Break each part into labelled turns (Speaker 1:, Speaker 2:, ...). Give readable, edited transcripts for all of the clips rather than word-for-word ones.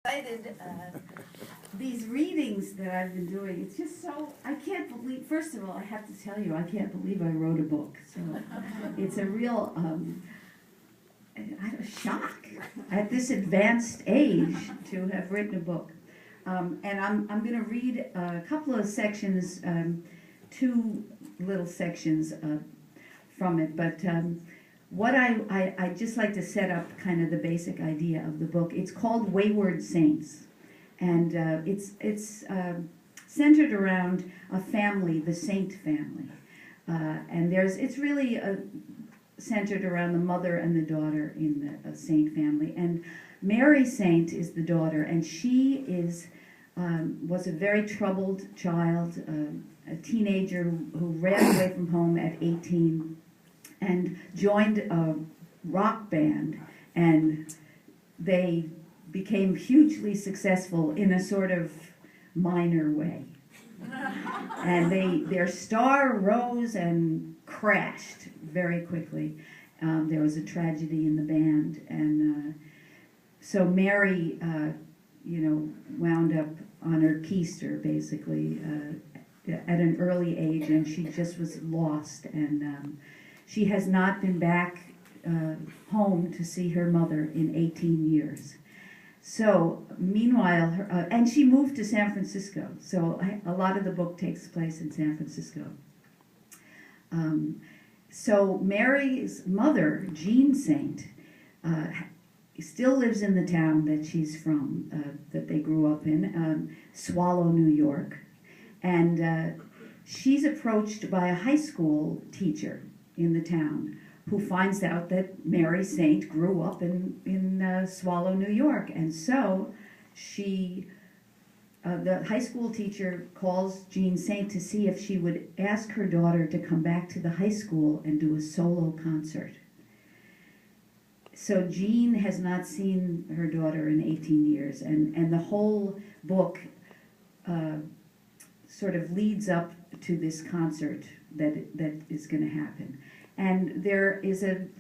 Speaker 1: Excited. These readings that I've been doing, it's just so, I can't believe, first of all, I have to tell you, I can't believe I wrote a book. So it's a real shock at this advanced age to have written a book. And I'm going to read a couple of sections, two little sections from it, but what I just like to set up kind of the basic idea of the book. It's called Wayward Saints, and it's centered around a family, the Saint family, and it's really centered around the mother and the daughter in the Saint family. And Mary Saint is the daughter, and she was a very troubled child, a teenager who ran away from home at 18. And joined a rock band, and they became hugely successful in a sort of minor way. And their star rose and crashed very quickly. There was a tragedy in the band, and so Mary, wound up on her keister, basically, at an early age, and she just was lost, and she has not been back home to see her mother in 18 years. So, meanwhile, and she moved to San Francisco, so a lot of the book takes place in San Francisco. So Mary's mother, Jean Saint, still lives in the town that she's from, that they grew up in, Swallow, New York. And she's approached by a high school teacher in the town, who finds out that Mary Saint grew up in Swallow, New York. And so the high school teacher calls Jean Saint to see if she would ask her daughter to come back to the high school and do a solo concert. So Jean has not seen her daughter in 18 years, and the whole book sort of leads up to this concert that is going to happen. And there is an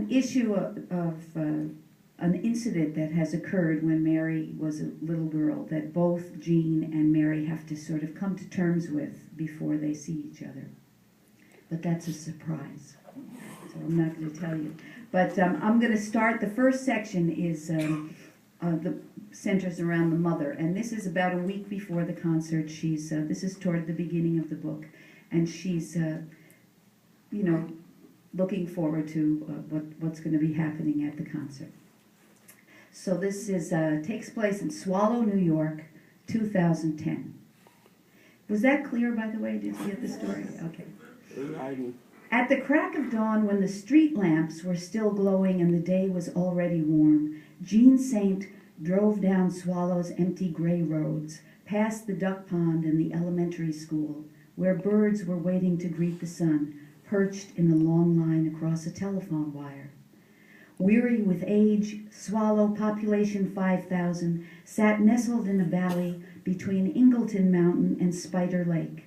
Speaker 1: issue of an incident that has occurred when Mary was a little girl that both Jean and Mary have to sort of come to terms with before they see each other. But that's a surprise, so I'm not going to tell you. But I'm going to start. The first section is the centers around the mother, and this is about a week before the concert. This is toward the beginning of the book, and she's looking forward to what's going to be happening at the concert. So this takes place in Swallow, New York, 2010. Was that clear, by the way? Did you get the story? Okay. At the crack of dawn, when the street lamps were still glowing and the day was already warm, Jean Saint drove down Swallow's empty gray roads, past the duck pond and the elementary school, where birds were waiting to greet the sun, perched in a long line across a telephone wire. Weary with age, Swallow, population 5,000, sat nestled in a valley between Ingleton Mountain and Spider Lake.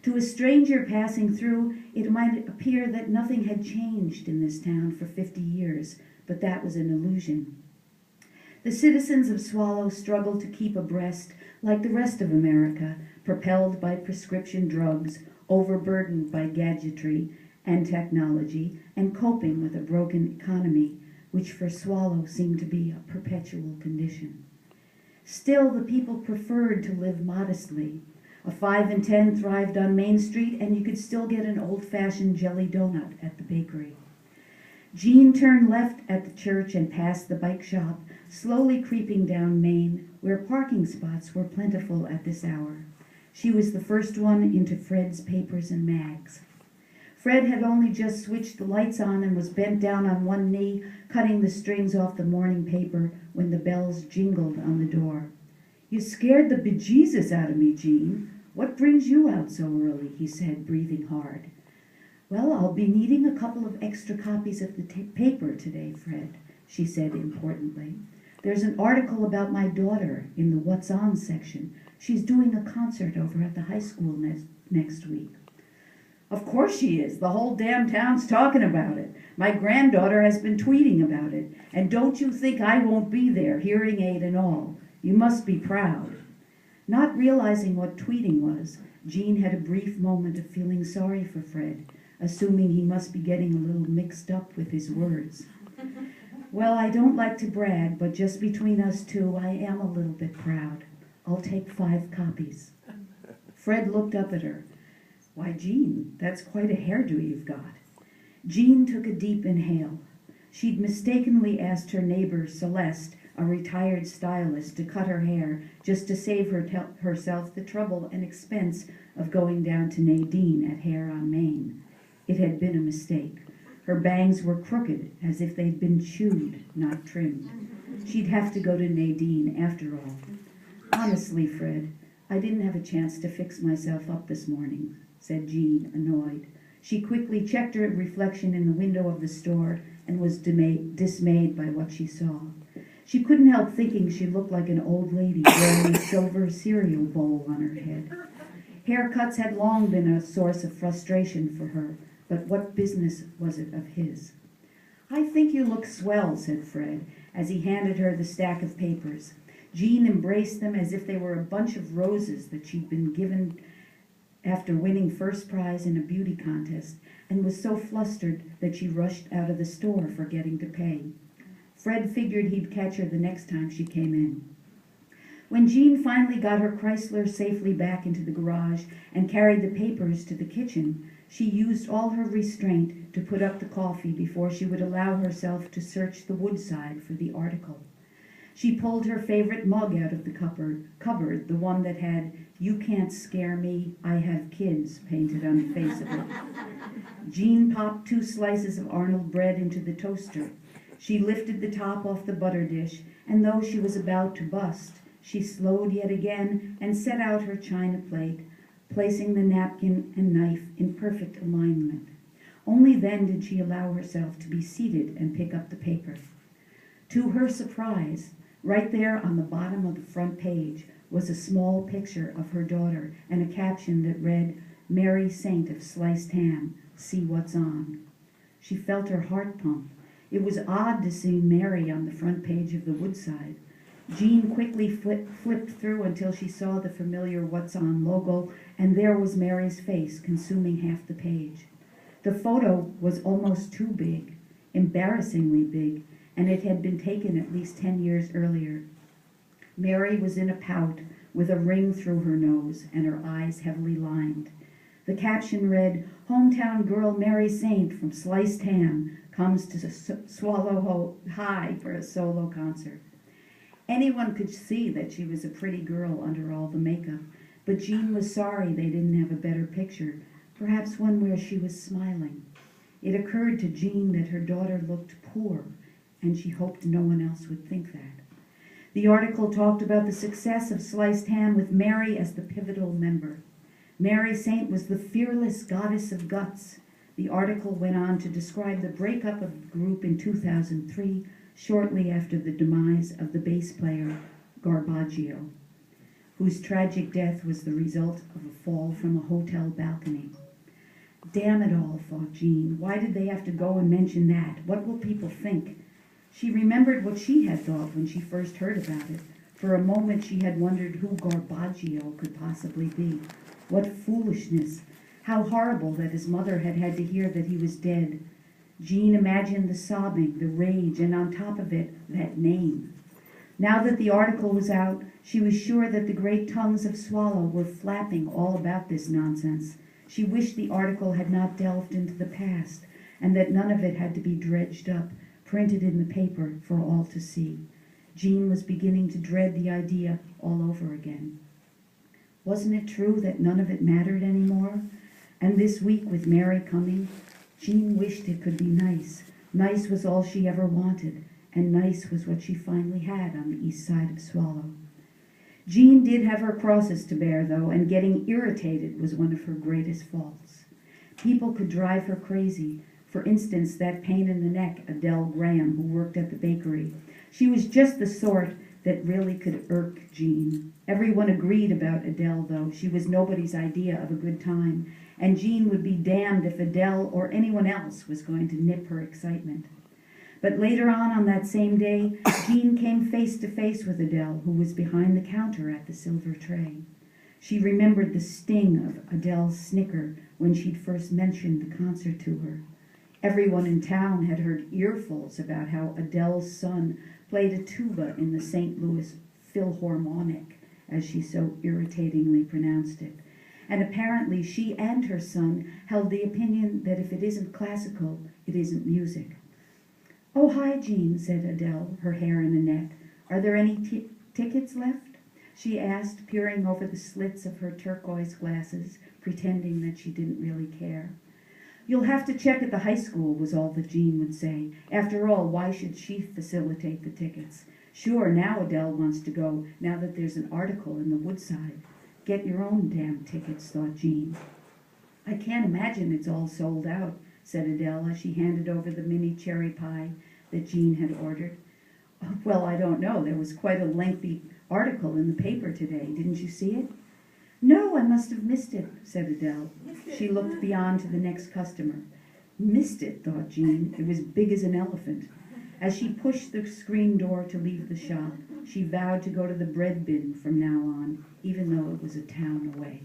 Speaker 1: To a stranger passing through, it might appear that nothing had changed in this town for 50 years, but that was an illusion. The citizens of Swallow struggled to keep abreast, like the rest of America, propelled by prescription drugs, overburdened by gadgetry and technology, and coping with a broken economy, which for Swallow seemed to be a perpetual condition. Still, the people preferred to live modestly. A 5 and 10 thrived on Main Street, and you could still get an old-fashioned jelly donut at the bakery. Jean turned left at the church and past the bike shop, slowly creeping down Main, where parking spots were plentiful at this hour. She was the first one into Fred's Papers and Mags. Fred had only just switched the lights on and was bent down on one knee, cutting the strings off the morning paper when the bells jingled on the door. "You scared the bejesus out of me, Jean. What brings you out so early?" he said, breathing hard. "Well, I'll be needing a couple of extra copies of the paper today, Fred," she said importantly. "There's an article about my daughter in the What's On section. She's doing a concert over at the high school next week." Of course she is. The whole damn town's talking about it. My granddaughter has been tweeting about it. And don't you think I won't be there, hearing aid and all. You must be proud. Not realizing what tweeting was, Jean had a brief moment of feeling sorry for Fred, assuming he must be getting a little mixed up with his words. Well, I don't like to brag, but just between us two, I am a little bit proud. I'll take 5 copies. Fred looked up at her. Why, Jean, that's quite a hairdo you've got. Jean took a deep inhale. She'd mistakenly asked her neighbor, Celeste, a retired stylist, to cut her hair just to save herself the trouble and expense of going down to Nadine at Hair on Main. It had been a mistake. Her bangs were crooked, as if they'd been chewed, not trimmed. She'd have to go to Nadine after all. Honestly, Fred, I didn't have a chance to fix myself up this morning, said Jean, annoyed. She quickly checked her reflection in the window of the store and was dismayed by what she saw. She couldn't help thinking she looked like an old lady wearing a silver cereal bowl on her head. Haircuts had long been a source of frustration for her, but what business was it of his? I think you look swell, said Fred, as he handed her the stack of papers. Jean embraced them as if they were a bunch of roses that she'd been given after winning first prize in a beauty contest, and was so flustered that she rushed out of the store, forgetting to pay. Fred figured he'd catch her the next time she came in. When Jean finally got her Chrysler safely back into the garage and carried the papers to the kitchen, she used all her restraint to put up the coffee before she would allow herself to search the woodside for the article. She pulled her favorite mug out of the cupboard, the one that had, "You can't scare me, I have kids," painted on the face of it. Jean popped 2 slices of Arnold bread into the toaster. She lifted the top off the butter dish, and though she was about to bust, she slowed yet again and set out her china plate, placing the napkin and knife in perfect alignment. Only then did she allow herself to be seated and pick up the paper. To her surprise, right there on the bottom of the front page was a small picture of her daughter and a caption that read, "Mary Saint of Sliced Ham, see what's on." She felt her heart pump. It was odd to see Mary on the front page of the Woodside. Jean quickly flipped through until she saw the familiar What's On logo, and there was Mary's face consuming half the page. The photo was almost too big, embarrassingly big, and it had been taken at least 10 years earlier. Mary was in a pout with a ring through her nose and her eyes heavily lined. The caption read, "Hometown girl Mary Saint from Sliced Ham comes to Swallow High for a solo concert." Anyone could see that she was a pretty girl under all the makeup, but Jean was sorry they didn't have a better picture, perhaps one where she was smiling. It occurred to Jean that her daughter looked poor, and she hoped no one else would think that. The article talked about the success of Sliced Ham with Mary as the pivotal member. Mary Saint was the fearless goddess of guts. The article went on to describe the breakup of the group in 2003, shortly after the demise of the bass player Garbaggio, whose tragic death was the result of a fall from a hotel balcony. Damn it all, thought Jean. Why did they have to go and mention that? What will people think? She remembered what she had thought when she first heard about it. For a moment she had wondered who Garbaggio could possibly be. What foolishness! How horrible that his mother had had to hear that he was dead. Jean imagined the sobbing, the rage, and on top of it, that name. Now that the article was out, she was sure that the great tongues of Swallow were flapping all about this nonsense. She wished the article had not delved into the past, and that none of it had to be dredged up, printed in the paper for all to see. Jean was beginning to dread the idea all over again. Wasn't it true that none of it mattered anymore? And this week, with Mary coming, Jean wished it could be nice. Nice was all she ever wanted, and nice was what she finally had on the east side of Swallow. Jean did have her crosses to bear, though, and getting irritated was one of her greatest faults. People could drive her crazy. For instance, that pain in the neck, Adele Graham, who worked at the bakery. She was just the sort that really could irk Jean. Everyone agreed about Adele, though. She was nobody's idea of a good time, and Jean would be damned if Adele or anyone else was going to nip her excitement. But later on that same day, Jean came face to face with Adele, who was behind the counter at the silver tray. She remembered the sting of Adele's snicker when she'd first mentioned the concert to her. Everyone in town had heard earfuls about how Adele's son played a tuba in the St. Louis Philharmonic, as she so irritatingly pronounced it. And apparently she and her son held the opinion that if it isn't classical, it isn't music. "Oh, hi, Jean," said Adele, her hair in a net. "Are there any tickets left?" she asked, peering over the slits of her turquoise glasses, pretending that she didn't really care. "You'll have to check at the high school," was all that Jean would say. After all, why should she facilitate the tickets? Sure, now Adele wants to go, now that there's an article in the Woodside. Get your own damn tickets, thought Jean. "I can't imagine it's all sold out," said Adele as she handed over the mini cherry pie that Jean had ordered. "Well, I don't know. There was quite a lengthy article in the paper today. Didn't you see it?" "No, I must have missed it," said Adele. She looked beyond to the next customer. Missed it, thought Jean. It was big as an elephant. As she pushed the screen door to leave the shop, she vowed to go to the bread bin from now on, even though it was a town away.